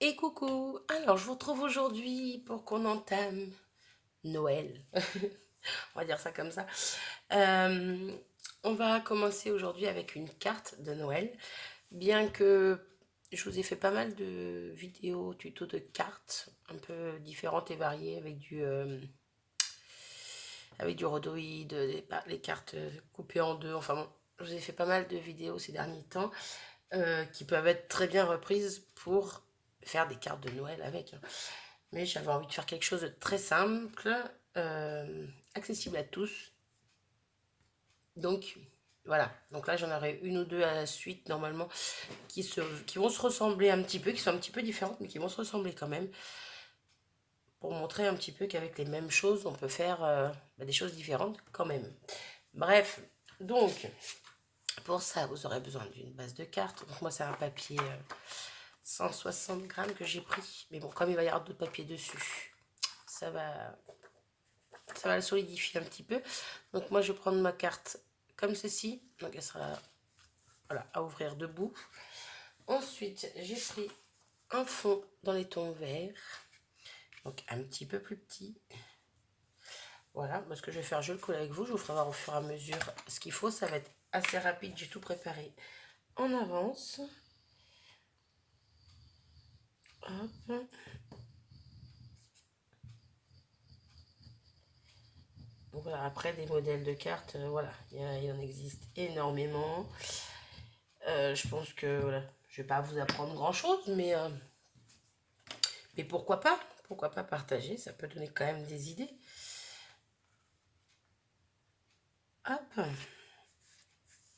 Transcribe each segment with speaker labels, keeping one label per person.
Speaker 1: Et coucou, alors je vous retrouve aujourd'hui pour qu'on entame Noël, on va dire ça comme ça. Euh, on va commencer aujourd'hui avec une carte de Noël, bien que je vous ai fait pas mal de vidéos tuto de cartes, un peu différentes et variées, avec du rhodoïde, les cartes coupées en deux, enfin bon, je vous ai fait pas mal de vidéos ces derniers temps qui peuvent être très bien reprises pour faire des cartes de Noël avec, hein. Mais j'avais envie de faire quelque chose de très simple, accessible à tous. Donc voilà, donc là j'en aurai une ou deux à la suite normalement qui vont se ressembler un petit peu, qui sont un petit peu différentes, mais qui vont se ressembler quand même, pour montrer un petit peu qu'avec les mêmes choses, on peut faire des choses différentes quand même. Bref, donc pour ça, vous aurez besoin d'une base de cartes. Donc moi, c'est un papier 160 grammes que j'ai pris. Mais bon, comme il va y avoir d'autres papiers dessus, ça va, ça va le solidifier un petit peu. Donc moi, je vais prendre ma carte comme ceci. Donc elle sera voilà, à ouvrir debout. Ensuite, j'ai pris un fond dans les tons verts. Donc un petit peu plus petit. Voilà, ce que je vais faire, je le colle avec vous. Je vous ferai voir au fur et à mesure ce qu'il faut. Ça va être assez rapide. J'ai tout préparé en avance. Hop. Donc voilà, après des modèles de cartes, voilà, il en existe énormément. Je pense que voilà, je vais pas vous apprendre grand chose, mais pourquoi pas partager, ça peut donner quand même des idées. Hop.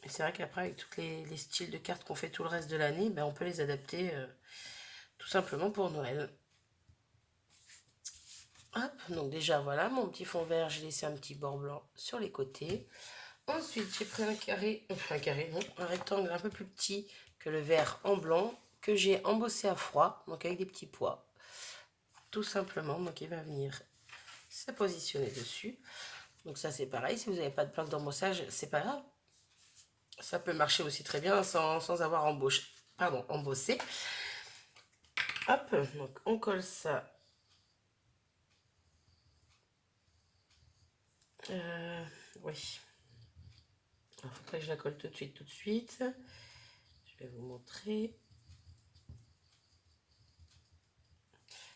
Speaker 1: Et c'est vrai qu'après, avec tous les styles de cartes qu'on fait tout le reste de l'année, ben, on peut les adapter tout simplement pour Noël. Hop, donc déjà voilà, mon petit fond vert, j'ai laissé un petit bord blanc sur les côtés. Ensuite, j'ai pris un carré, non, un rectangle un peu plus petit que le vert en blanc, que j'ai embossé à froid, donc avec des petits pois, tout simplement. Donc il va venir se positionner dessus. Donc ça c'est pareil, si vous n'avez pas de plaque d'embossage, c'est pas grave. Ça peut marcher aussi très bien sans avoir embossé. Hop, donc on colle ça. Oui. Alors, faut pas que je la colle tout de suite. Je vais vous montrer.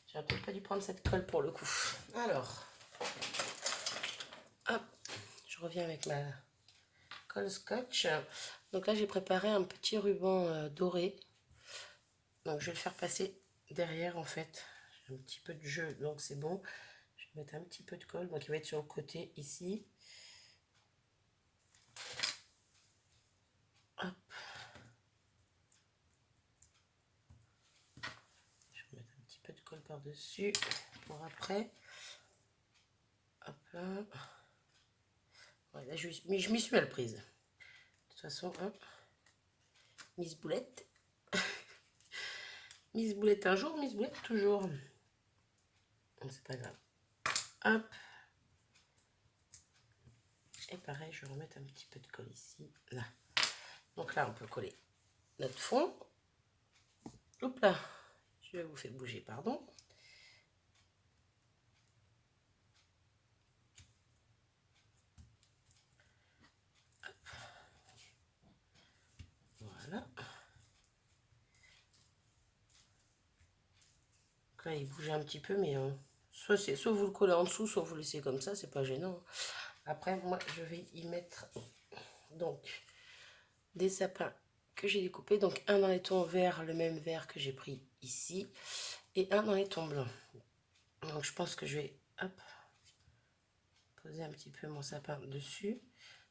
Speaker 1: J'aurais peut-être pas dû prendre cette colle pour le coup. Alors, hop, je reviens avec ma colle scotch. Donc là, j'ai préparé un petit ruban doré. Donc je vais le faire passer derrière en fait. J'ai un petit peu de jeu, donc c'est bon. Je vais mettre un petit peu de colle, donc il va être sur le côté ici. Hop. Je vais mettre un petit peu de colle par-dessus pour après. Hop là. Ouais, là je m'y suis mal prise. De toute façon, hop. Miss Boulette. Miss Boulette un jour, Miss Boulette toujours. C'est pas grave. Hop. Et pareil, je vais remettre un petit peu de colle ici. Là. Donc là, on peut coller notre fond. Hop là. Je vous fais bouger, pardon. Voilà. Donc là, il bouge un petit peu, mais soit vous le collez en dessous, soit vous le laissez comme ça, c'est pas gênant. Après, moi, je vais y mettre donc des sapins que j'ai découpés. Donc un dans les tons verts, le même vert que j'ai pris ici, et un dans les tons blancs. Donc je pense que je vais hop, poser un petit peu mon sapin dessus.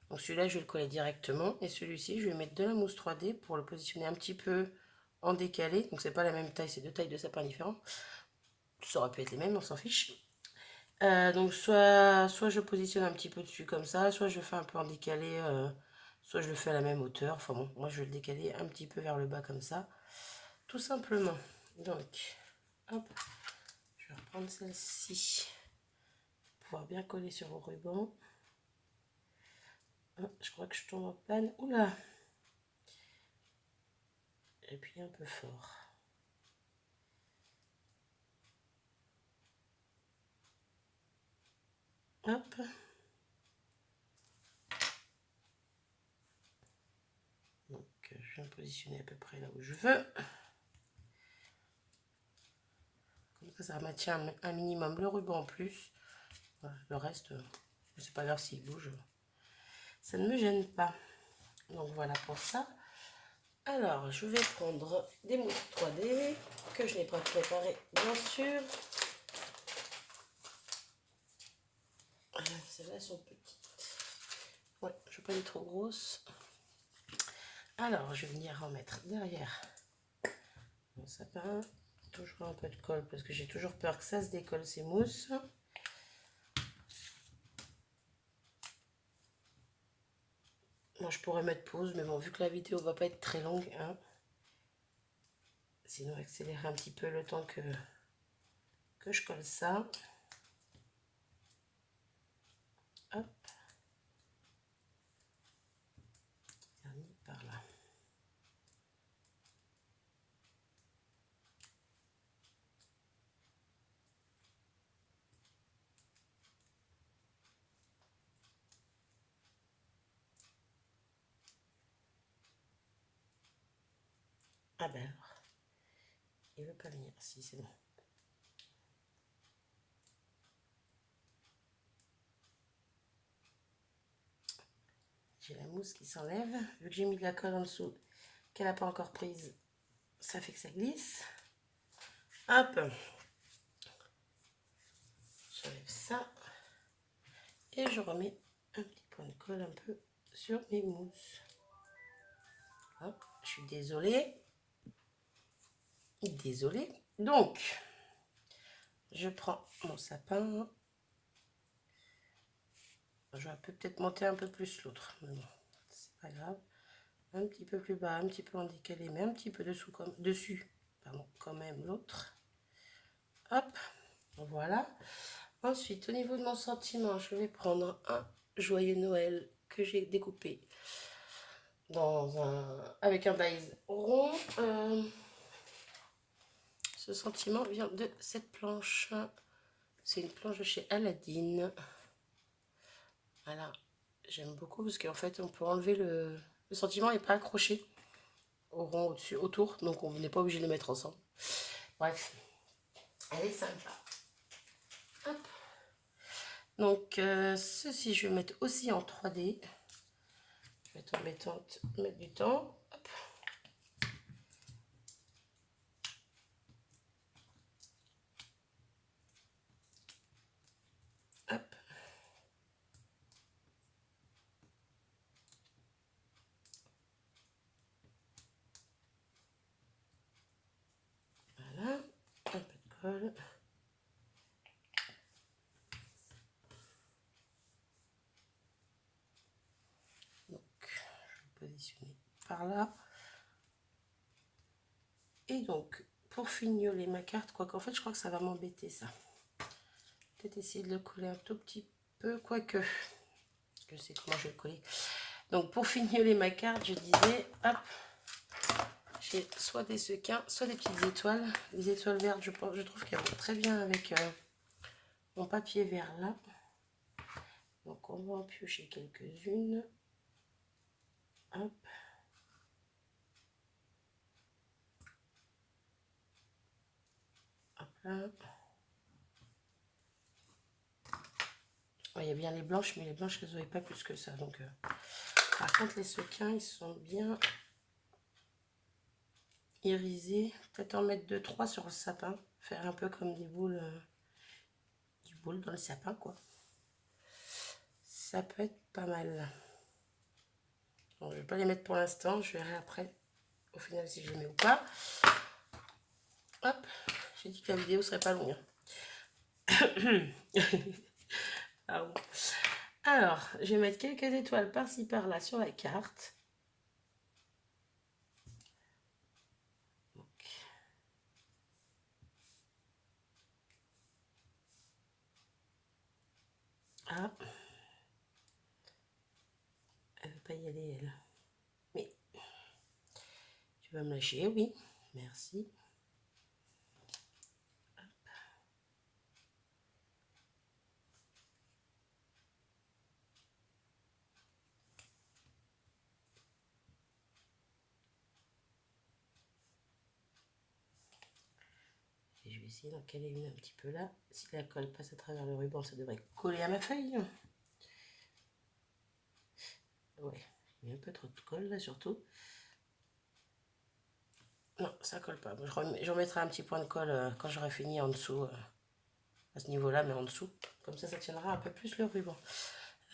Speaker 1: Donc celui-là, je vais le coller directement, et celui-ci, je vais mettre de la mousse 3D pour le positionner un petit peu en décalé. Donc c'est pas la même taille, c'est deux tailles de sapins différents. Ça aurait pu être les mêmes, on s'en fiche. Donc soit je positionne un petit peu dessus comme ça, soit je fais un peu en décalé, soit je le fais à la même hauteur. Enfin bon, moi je vais le décaler un petit peu vers le bas comme ça, tout simplement. Donc, hop, je vais reprendre celle-ci pour pouvoir bien coller sur mon ruban. Oh, je crois que je tombe en panne. Oula! Et puis un peu fort. Hop. Donc, je viens positionner à peu près là où je veux. Comme ça maintient un minimum le ruban en plus. Voilà, le reste, c'est pas grave s'il bouge. Ça ne me gêne pas. Donc voilà pour ça. Alors, je vais prendre des mousses 3D que je n'ai pas préparées, bien sûr. Celles-là sont petites. Ouais, je ne veux pas les trop grosses. Alors, je vais venir en mettre derrière mon sapin. Toujours un peu de colle parce que j'ai toujours peur que ça se décolle ces mousses. Moi, je pourrais mettre pause, mais bon, vu que la vidéo va pas être très longue, hein, sinon accélérer un petit peu le temps que je colle ça. Hop. Termine par là. Ah ben alors, il veut pas venir. Si, c'est bon. J'ai la mousse qui s'enlève. Vu que j'ai mis de la colle en dessous, qu'elle n'a pas encore prise, ça fait que ça glisse. Hop. J'enlève ça. Et je remets un petit point de colle un peu sur mes mousses. Hop. Je suis désolée. Désolée. Donc, je prends mon sapin. Je vais peut-être monter un peu plus l'autre. Mais bon, c'est pas grave. Un petit peu plus bas, un petit peu en décalé, mais un petit peu dessous, dessus, pardon, quand même l'autre. Hop, voilà. Ensuite, au niveau de mon sentiment, je vais prendre un joyeux Noël que j'ai découpé avec un dies rond. Ce sentiment vient de cette planche. C'est une planche de chez Aladdin. Voilà, j'aime beaucoup parce qu'en fait, on peut enlever le sentiment n'est pas accroché au rond au-dessus, autour, donc on n'est pas obligé de les mettre ensemble. Bref, elle est sympa. Hop. Donc, ceci, je vais mettre aussi en 3D. Je vais être embêtante, mettre du temps. Hop. Hop. Voilà, un peu de colle. Donc, je vais positionner par là. Et donc, pour fignoler ma carte, quoi qu'en fait, je crois que ça va m'embêter, ça. Peut-être essayer de le coller un tout petit peu, quoique. Je sais comment je vais le coller. Donc, pour fignoler ma carte, je disais, hop, j'ai soit des sequins, soit des petites étoiles. Les étoiles vertes, je trouve qu'elles vont très bien avec mon papier vert là. Donc, on va en piocher quelques-unes. Hop. Hop là. Il y a bien les blanches, mais les blanches, elles ne voyaient pas plus que ça. Donc, par contre, les sequins, ils sont bien irisés. Peut-être en mettre 2-3 sur le sapin. Faire un peu comme des boules dans le sapin, quoi. Ça peut être pas mal. Bon, je ne vais pas les mettre pour l'instant. Je verrai après, au final, si je les mets ou pas. Hop. J'ai dit que la vidéo serait pas longue. Ah bon. Alors, je vais mettre quelques étoiles par-ci par-là sur la carte. Donc. Ah. Elle ne veut pas y aller, elle. Mais tu vas me lâcher, oui. Merci. vais essayer d'en caler une un petit peu là. Si la colle passe à travers le ruban, ça devrait coller à ma feuille. Ouais, il y a un peu trop de colle là surtout. Non, ça colle pas. Bon, je remettrai un petit point de colle quand j'aurai fini en dessous, à ce niveau-là, mais en dessous. Comme ça tiendra un peu plus le ruban.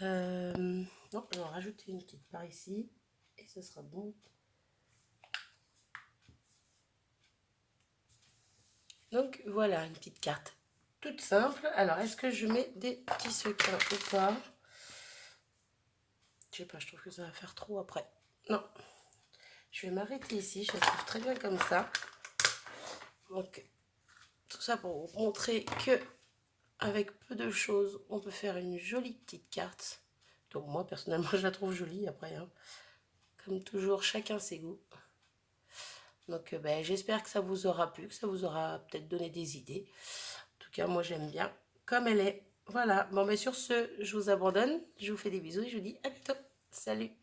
Speaker 1: Non, je vais en rajouter une petite par ici. Et ce sera bon. Donc voilà, une petite carte toute simple. Alors, est-ce que je mets des petits sequins ou pas? Je sais pas, je trouve que ça va faire trop après. Non. Je vais m'arrêter ici, je la trouve très bien comme ça. Donc, tout ça pour vous montrer que avec peu de choses, on peut faire une jolie petite carte. Donc moi, personnellement, je la trouve jolie après. Hein. Comme toujours, chacun ses goûts. Donc, ben, j'espère que ça vous aura plu, que ça vous aura peut-être donné des idées. En tout cas, moi, j'aime bien comme elle est. Voilà. Bon, ben, sur ce, je vous abandonne. Je vous fais des bisous et je vous dis à bientôt. Salut!